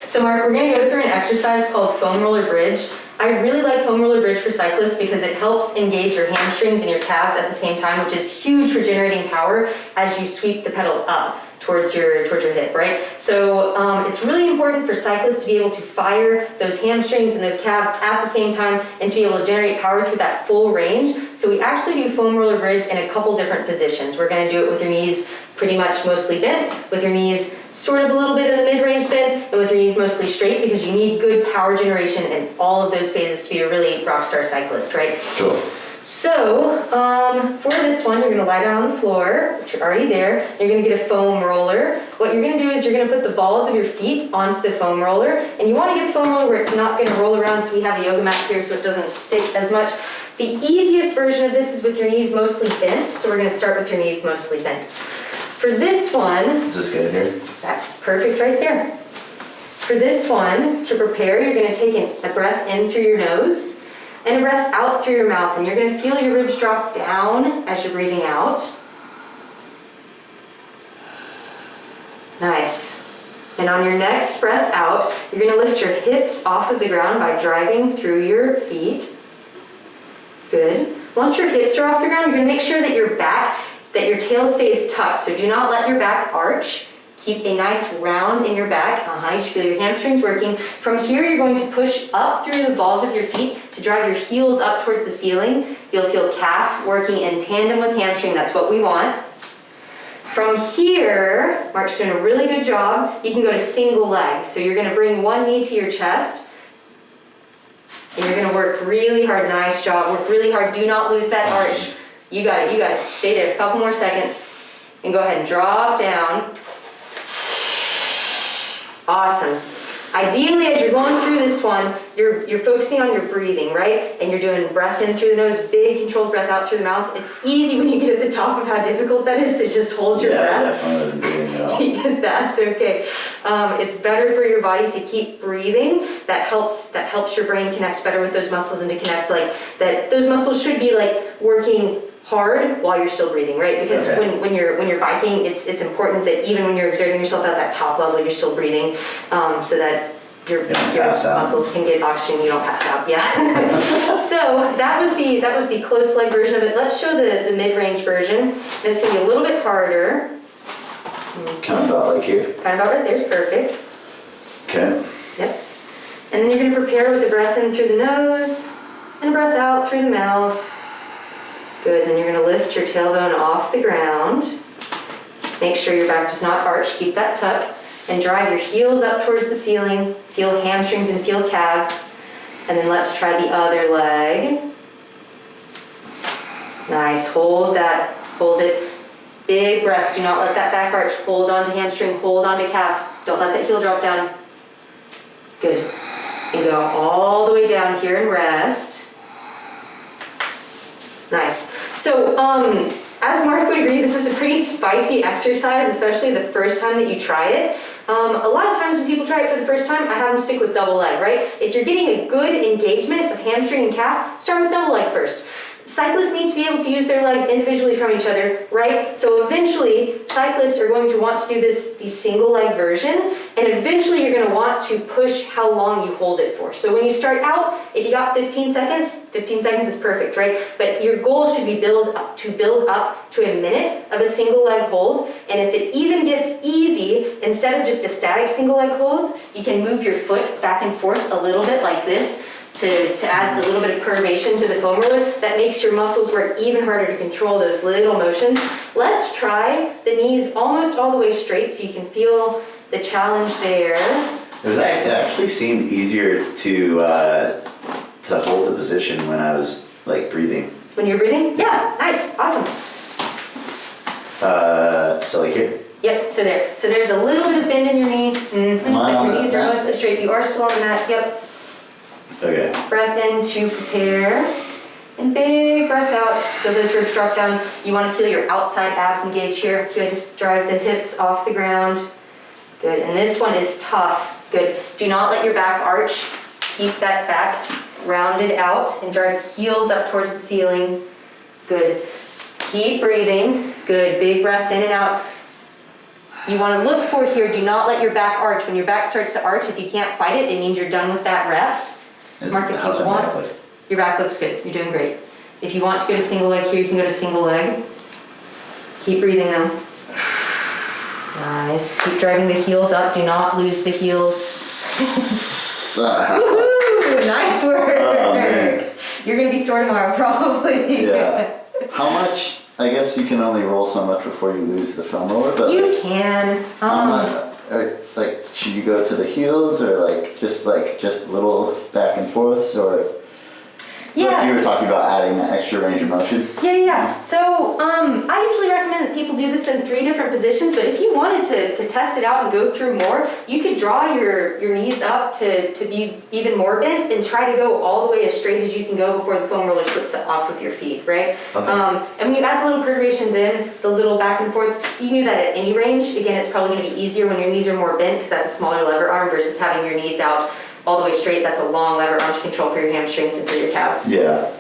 So Mark, we're gonna go through an exercise called foam roller bridge. I really like foam roller bridge for cyclists because it helps engage your hamstrings and your calves at the same time, which is huge for generating power as you sweep the pedal up towards your hip, right? So it's really important for cyclists to be able to fire those hamstrings and those calves at the same time and to be able to generate power through that full range. So we actually do foam roller bridge in a couple different positions. We're gonna do it with your knees pretty much mostly bent, with your knees sort of a little bit in the mid-range bent, and with your knees mostly straight because you need good power generation in all of those phases to be a really rock star cyclist, right? Cool. So, for this one, you're gonna lie down on the floor, which you're already there. You're gonna get a foam roller. What you're gonna do is you're gonna put the balls of your feet onto the foam roller, and you wanna get the foam roller where it's not gonna roll around, so we have a yoga mat here so it doesn't stick as much. The easiest version of this is with your knees mostly bent, so we're gonna start with your knees mostly bent. For this one, Is this good here? that's perfect right there. For this one, to prepare, you're gonna take a breath in through your nose, and a breath out through your mouth, and you're gonna feel your ribs drop down as you're breathing out. Nice. And on your next breath out, you're gonna lift your hips off of the ground by driving through your feet. Good. Once your hips are off the ground, you're gonna make sure that your tail stays tucked, so do not let your back arch. Keep a nice round in your back. You should feel your hamstrings working. From here, you're going to push up through the balls of your feet to drive your heels up towards the ceiling. You'll feel calf working in tandem with hamstring. That's what we want. From here, Mark's doing a really good job. You can go to single leg. So you're gonna bring one knee to your chest, and you're gonna work really hard. Nice job. Work really hard. Do not lose that arch. You got it, you got it. Stay there, a couple more seconds. And go ahead and drop down. Awesome. Ideally, as you're going through this one, you're focusing on your breathing, right? And you're doing breath in through the nose, big controlled breath out through the mouth. It's easy when you get at the top of how difficult that is to just hold your breath. Yeah, definitely wasn't breathing at all. That's okay. It's better for your body to keep breathing. That helps your brain connect better with those muscles and to connect like that. Those muscles should be like working hard while you're still breathing, right? Because when you're biking, it's important that even when you're exerting yourself at that top level, you're still breathing, so that your muscles can get oxygen. You don't pass out. Yeah. So that was the close leg version of it. Let's show the mid-range version. It's gonna be a little bit harder. Kind of about like here. Kind of about right there's perfect. Okay. Yep. And then you're gonna prepare with the breath in through the nose and a breath out through the mouth. Good, then you're gonna lift your tailbone off the ground. Make sure your back does not arch, keep that tuck, and drive your heels up towards the ceiling. Feel hamstrings and feel calves. And then let's try the other leg. Nice, hold that, hold it. Big breaths, do not let that back arch. Hold on to hamstring, hold on to calf. Don't let that heel drop down. Good, and go all the way down here and rest. Nice. So, as Mark would agree, this is a pretty spicy exercise, especially the first time that you try it. A lot of times when people try it for the first time, I have them stick with double leg, right? If you're getting a good engagement of hamstring and calf, start with double leg first. Cyclists need to be able to use their legs individually from each other, right? So eventually, cyclists are going to want to do the single leg version, and eventually you're gonna want to push how long you hold it for. So when you start out, if you got 15 seconds is perfect, right? But your goal should be build up to a minute of a single leg hold, and if it even gets easy, instead of just a static single leg hold, you can move your foot back and forth a little bit like this, to add a little bit of curvation to the foam roller. That makes your muscles work even harder to control those little motions. Let's try the knees almost all the way straight so you can feel the challenge there. It actually seemed easier to hold the position when I was like breathing. When you're breathing? Yeah, nice, awesome. So like here? Yep, so there. So there's a little bit of bend in your knee. Mm-hmm. But your knees are mostly straight. You are still on the mat, yep. Okay. Breath in to prepare, and big breath out. So those ribs drop down. You want to feel your outside abs engage here. Good. Drive the hips off the ground. Good. And this one is tough. Good. Do not let your back arch. Keep that back rounded out and drive heels up towards the ceiling. Good. Keep breathing. Good. Big breaths in and out. You want to look for here, do not let your back arch. When your back starts to arch, if you can't fight it, it means you're done with that rep. Mark, if How's you my want, back look? your back looks good, you're doing great. If you want to go to single leg here, you can go to single leg. Keep breathing though. Nice, keep driving the heels up, do not lose the heels. Woo, nice work. Oh, man. You're gonna be sore tomorrow, probably. Yeah. How much? I guess you can only roll so much before you lose the foam roller, but You can. how much? Like, should you go to the heels or just little back and forths or? Yeah. Like you were talking about adding that extra range of motion. Yeah. So I usually recommend that people do this in 3 different positions, but if you wanted to test it out and go through more, you could draw your knees up to be even more bent and try to go all the way as straight as you can go before the foam roller slips off of your feet, right? Okay. And when you add the little perturbations in, the little back and forths, you can do that at any range. Again, it's probably going to be easier when your knees are more bent because that's a smaller lever arm versus having your knees out all the way straight. That's a long lever arm to control for your hamstrings and for your calves. Yeah.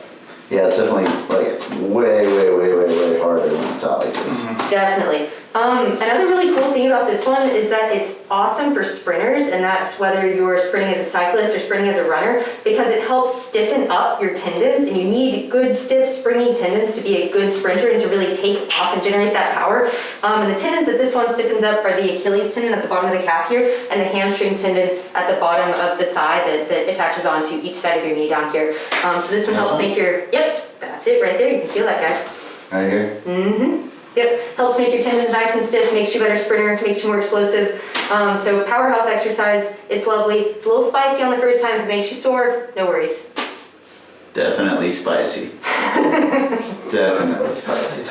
Yeah, it's definitely like way harder when it's out like this. Definitely. Another really cool thing about this one is that it's awesome for sprinters, and that's whether you're sprinting as a cyclist or sprinting as a runner, because it helps stiffen up your tendons, and you need good, stiff, springy tendons to be a good sprinter and to really take off and generate that power. And the tendons that this one stiffens up are the Achilles tendon at the bottom of the calf here, and the hamstring tendon at the bottom of the thigh that attaches onto each side of your knee down here. So this one helps make your, yep, that's it right there, you can feel that guy. Right here? Mm-hmm. Yep, helps make your tendons nice and stiff, makes you a better sprinter, makes you more explosive. So powerhouse exercise, it's lovely. It's a little spicy on the first time, if it makes you sore, no worries. Definitely spicy. Definitely spicy.